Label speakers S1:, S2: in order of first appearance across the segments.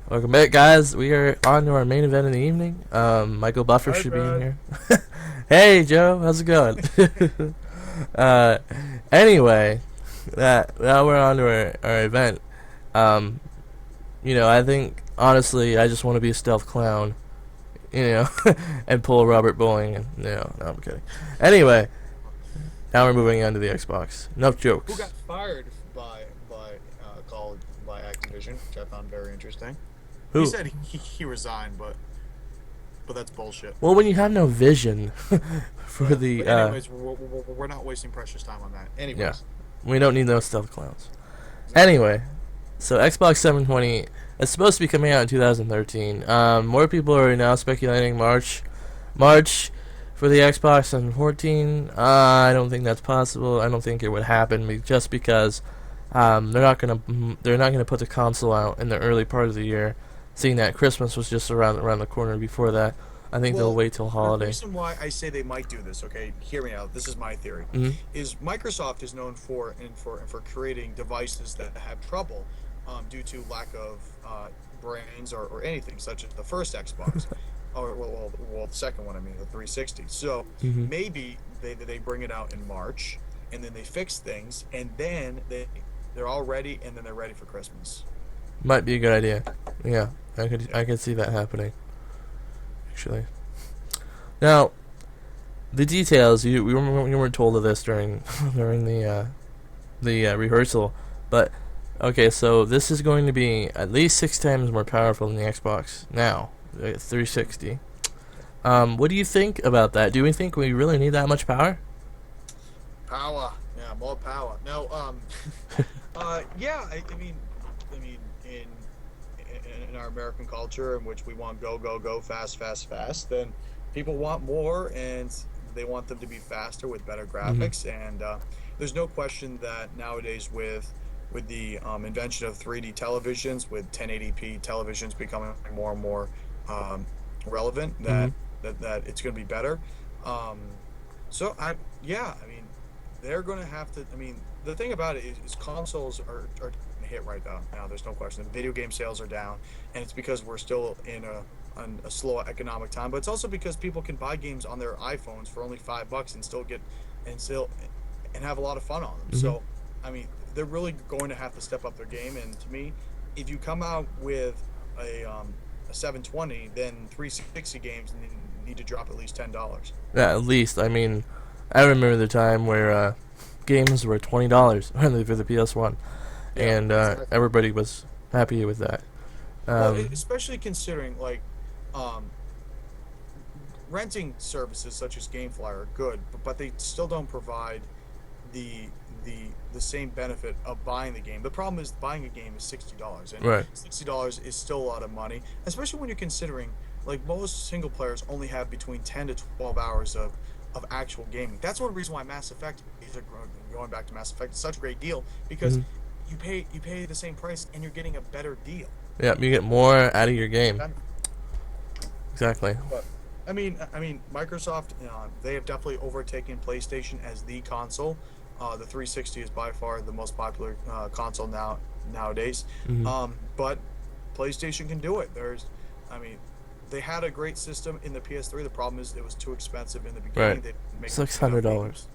S1: Welcome back, guys. We are on to our main event in the evening. Michael Buffer
S2: Hi,
S1: should be in
S2: Brad.
S1: here. Hey, Joe. How's it going? uh, anyway, now we're on to our event. Um, I think, honestly, I just want to be a stealth clown, and pull Robert Bowling. And, no, I'm kidding. Anyway, now we're moving on to the Xbox. Enough
S2: Who
S1: jokes.
S2: got fired by Activision, which I found very interesting. He
S1: Who?
S2: said he resigned, but that's bullshit.
S1: Well, when you have no vision for
S2: Yeah.
S1: the,
S2: But anyways, we're not wasting precious time on that.
S1: yeah,
S2: Anyways,
S1: we don't need those stealth clowns.
S2: exactly.
S1: Anyway, so Xbox 720 is supposed to be coming out in 2013. More people are now speculating March for the Xbox 714. I don't think that's possible. I don't think it would happen just because they're not gonna put the console out in the early part of the year, seeing that Christmas was just around the corner before that. I think they'll
S2: Well,
S1: wait till
S2: the
S1: holiday.
S2: reason why I say they might do this, okay, hear me out. This is my theory.
S1: Hmm.
S2: Is Microsoft is known for creating devices that have trouble due to lack of brains or anything, such as the first Xbox, or the second one. I mean, the 360. So
S1: Hmm.
S2: maybe they bring it out in March, and then they fix things, and then they're all ready, and then they're ready for Christmas.
S1: Might be a good idea. Yeah, I could see that happening. Actually, now the details we weren't told of this during during the rehearsal, but okay, so this is going to be at least 6 times more powerful than the Xbox now, the 360. What do you think about that? Do we think we really need that much power?
S2: Power, yeah, more power. No, yeah. I mean, in our American culture, in which we want go, go, go, fast, fast, fast, then people want more, and they want them to be faster with better
S1: Hmm.
S2: graphics. And there's no question that nowadays, with the invention of 3D televisions, with 1080p televisions becoming more and more um, relevant,
S1: Hmm.
S2: that it's going to be better. Um, so yeah, I mean, they're going to have to. I mean, the thing about it is consoles are hit right now. There's no question. The video game sales are down, and it's because we're still in a slow economic time. But it's also because people can buy games on their iPhones for only $5 and still and have a lot of fun on them.
S1: Hmm.
S2: So, I mean, they're really going to have to step up their game. And to me, if you come out with a 720, then 360 games need to drop at least $10.
S1: Yeah, at least. I mean, I remember the time where games were $20 for the PS1,
S2: Yeah,
S1: and
S2: exactly.
S1: everybody was happy with that.
S2: Well,
S1: Um,
S2: especially considering like um, renting services such as GameFly are good, but they still don't provide the the same benefit of buying the game. The problem is buying a game is $60, and
S1: right.
S2: $60 is still a lot of money, especially when you're considering like most single players only have between 10 to 12 hours of actual gaming. That's one reason why Mass Effect is going back to Mass Effect. It's such a great deal because
S1: Hmm.
S2: you pay the same price and you're getting a better deal.
S1: Yeah, you get more out of your game.
S2: That-
S1: Exactly.
S2: But I mean, Microsoft, they have definitely overtaken PlayStation as the console. The 360 is by far the most popular console nowadays.
S1: Hmm.
S2: But PlayStation can do it. I mean, they had a great system in the PS3. The problem is it was too expensive in the
S1: Right.
S2: beginning. They didn't make
S1: six hundred
S2: enough games.
S1: dollars.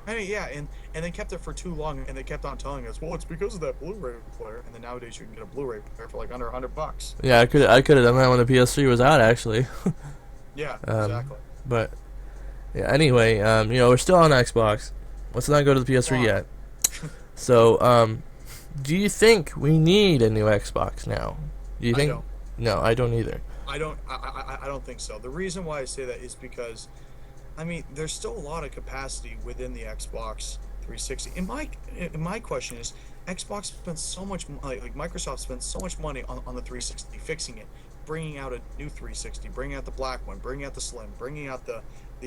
S2: I mean, yeah, and they kept it for too long, and they kept on telling us, well, it's because of that Blu-ray player. And then nowadays you can get a Blu-ray player for like under $100.
S1: Yeah, I could have done that when the PS3 was out, actually.
S2: Yeah,
S1: um,
S2: exactly.
S1: but yeah. Anyway, we're still on Xbox. Let's not go to the PS3
S2: Fine.
S1: yet. So, do you think we need a new Xbox now? Do you
S2: I
S1: think?
S2: don't.
S1: No, I don't either.
S2: I don't think so. The reason why I say that is because, I mean, there's still a lot of capacity within the Xbox 360. In my question is, Xbox spends so much like Microsoft spends so much money on the 360, fixing it, bringing out a new 360, bringing out the black one, bringing out the slim, bringing out the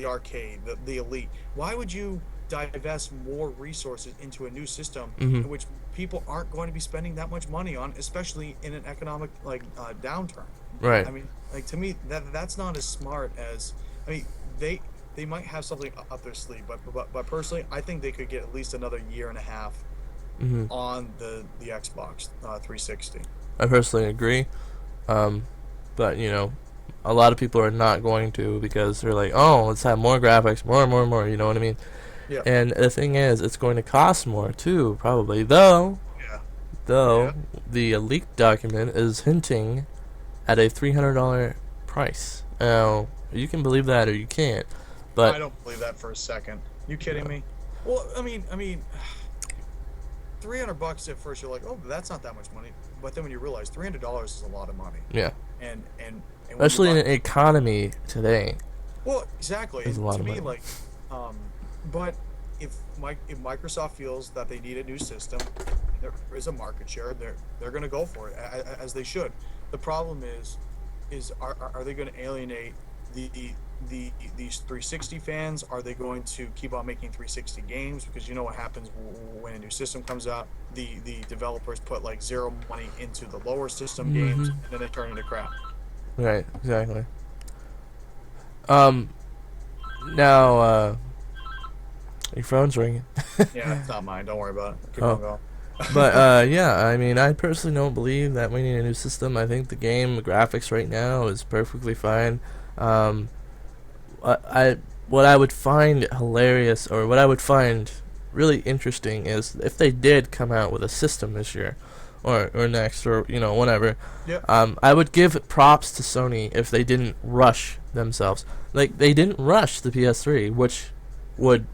S2: arcade, the elite. Why would you divest more resources into a new system
S1: Hmm.
S2: in which people aren't going to be spending that much money on, especially in an economic downturn?
S1: Right.
S2: I mean, like to me, that's not as smart as. I mean, they they might have something up their sleeve, but personally, I think they could get at least another year and a half
S1: Hmm.
S2: on the Xbox 360.
S1: I personally agree. But a lot of people are not going to because they're like, oh, let's have more graphics, more and more and more. You know what I mean?
S2: Yeah.
S1: And the thing is, it's going to cost more too, probably. Though
S2: Yeah.
S1: though
S2: Yeah.
S1: the leaked document is hinting at a $300 price. Now you can believe that or you can't,
S2: I
S1: but
S2: don't believe that for a second. You kidding me? Well, I mean, $300 at first you're like, oh, that's not that much money. But then when you realize $300 is a lot of money,
S1: yeah,
S2: and when you
S1: especially in
S2: buy,
S1: an economy today,
S2: well, exactly.
S1: is a
S2: And
S1: lot
S2: to
S1: of
S2: me,
S1: money.
S2: like, um, but if Microsoft feels that they need a new system, there is a market share. They're going to go for it as they should. The problem is are they going to alienate the these 360 fans? Are they going to keep on making 360 games? Because you know what happens when a new system comes out. The developers put like zero money into the lower system games,
S1: Hmm.
S2: and then they turn into crap.
S1: Right, exactly. Um, now, your phone's ringing.
S2: Yeah, it's not mine. Don't worry about it. Keep on
S1: Oh,
S2: going.
S1: but yeah, I mean, I personally don't believe that we need a new system. I think the game graphics right now is perfectly fine. Um, I what I would find hilarious, or what I would find really interesting, is if they did come out with a system this year, or next, or whatever.
S2: Yeah.
S1: I would give props to Sony if they didn't rush themselves. Like they didn't rush the PS3, which would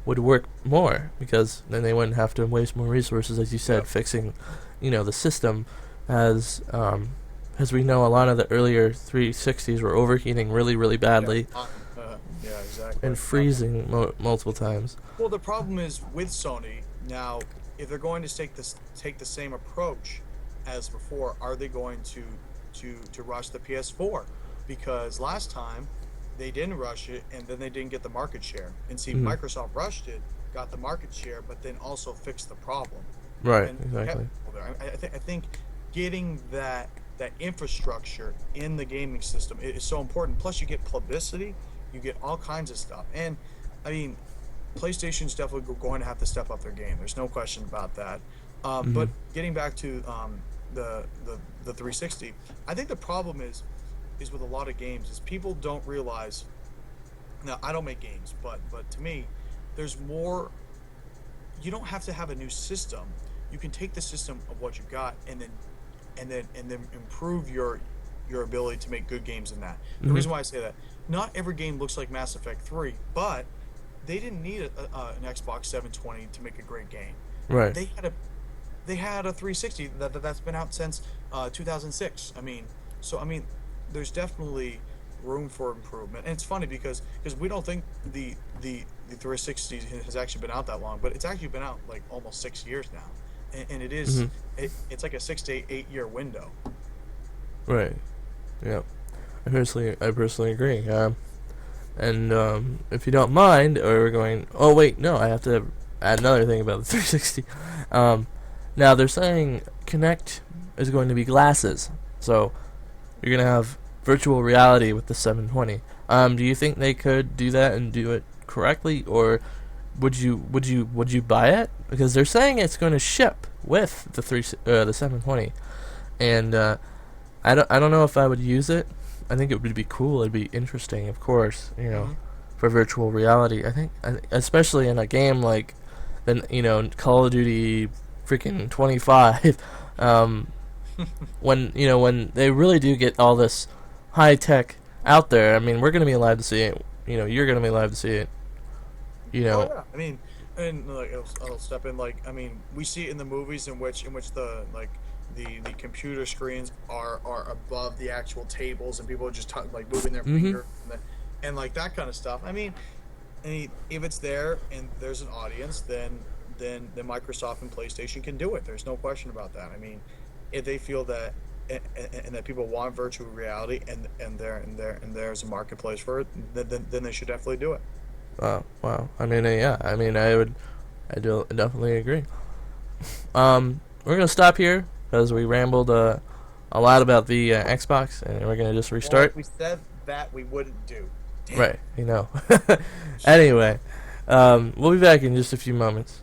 S1: would work more because then they wouldn't have to waste more resources, as you said,
S2: Yep.
S1: fixing the system, as we know a lot of the earlier 360s were overheating really really
S2: Yeah.
S1: badly
S2: Yeah. Exactly.
S1: and freezing multiple times.
S2: Well, the problem is with Sony now. If they're going to take the same approach as before, are they going to rush the PS4? Because last time they didn't rush it, and then they didn't get the market share. And see,
S1: Mhm.
S2: Microsoft rushed it, got the market share, but then also fixed the problem.
S1: Right,
S2: And
S1: exactly.
S2: I think getting that infrastructure in the gaming system is so important. Plus, you get publicity, you get all kinds of stuff, and I mean, PlayStation's definitely going to have to step up their game. There's no question about that.
S1: Hmm.
S2: But getting back to the 360, I think the problem is with a lot of games is people don't realize. Now, I don't make games, but to me, there's more. You don't have to have a new system. You can take the system of what you got and then improve your ability to make good games in that. The
S1: Hmm.
S2: reason why I say that, not every game looks like Mass Effect 3, but they didn't need an Xbox 720 to make a great game.
S1: Right.
S2: They had a 360 that's been out since 2006. I mean, there's definitely room for improvement. And it's funny because we don't think the 360 has actually been out that long, but it's actually been out like almost 6 years now, and
S1: Hmm.
S2: it's like a 6 to 8 year window.
S1: Right. Yeah. I personally agree. And if you don't mind, or we're going. Oh wait, no, I have to add another thing about the 360. Now they're saying Kinect is going to be glasses, so you're gonna have virtual reality with the 720. Do you think they could do that and do it correctly, or would you buy it? Because they're saying it's going to ship with the 720, and I don't know if I would use it. I think it would be cool. It'd be interesting, of course.
S2: Hmm.
S1: For virtual reality. Especially in a game like, Call of Duty, freaking 25. Um, when they really do get all this high tech out there. I mean, we're gonna be alive to see it. You're gonna be alive to see it. You
S2: Oh
S1: know.
S2: yeah, and like I'll step in. Like, we see it in the movies in which the computer screens are above the actual tables, and people are just like moving their
S1: Mhm.
S2: finger and like that kind of stuff. I mean, if it's there and there's an audience, then Microsoft and PlayStation can do it. There's no question about that. I mean, if they feel that and that people want virtual reality and there's a marketplace for it, then they should definitely do it.
S1: Wow. Wow. I mean, yeah. I mean, I do definitely agree. We're gonna stop here because we rambled a lot about the Xbox, and we're gonna just
S2: Well,
S1: restart.
S2: we said that we wouldn't do. Damn.
S1: Right. Anyway, we'll be back in just a few moments.